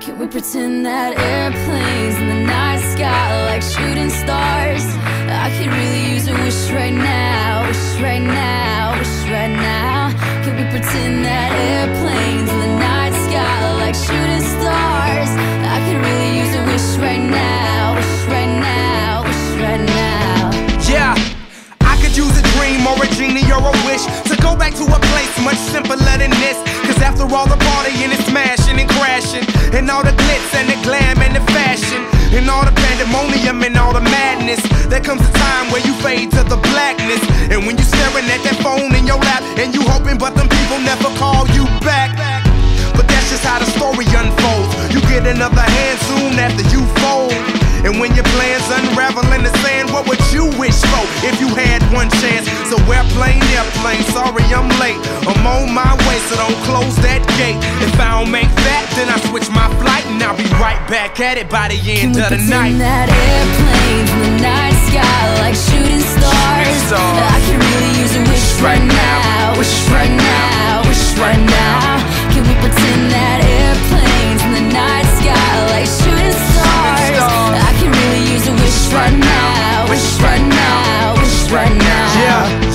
Can we pretend that airplanes in the night sky like shooting stars? I could really use a wish right now, wish right now, wish right now. Can we pretend that airplanes in the night sky like shooting stars? I could really use a wish right now, wish right now, wish right now. Yeah, I could use a dream or a genie or a wish to go back to a place much simpler than this. Cause after all the partying and smashing and crashing, and all the glitz and the glam and the fashion, and all the pandemonium and all the madness, there comes a time where you fade to the blackness. And when you're staring at that phone in your lap, and you hoping but them people never call you back. But that's just how the story unfolds. You get another hand soon after you fold. And when your plans unravel in the sand, what would you wish for if you had one chance? So airplane, sorry I'm late. I'm on my way, so don't close that gate. If I don't make that, then I switch my flight, and I'll be right back at it by the end of the night. Can we pretend that airplanes in the night sky like shooting stars? I could really use a wish right now, wish right now, wish right now. Can we pretend that airplanes in the night sky like shooting stars? I could really use a wish right now, wish right now, wish right now.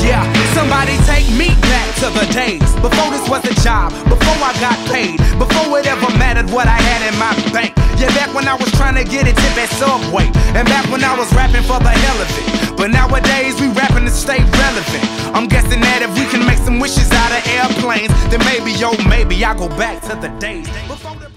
Yeah, somebody take me back to the days before this was a job, before I got paid, before it ever mattered what I had in my bank. Yeah, back when I was trying to get a tip at Subway, and back when I was rapping for the hell of it. But nowadays we rapping to stay relevant. I'm guessing that if we can make some wishes out of airplanes, then maybe, oh maybe I'll go back to the days before the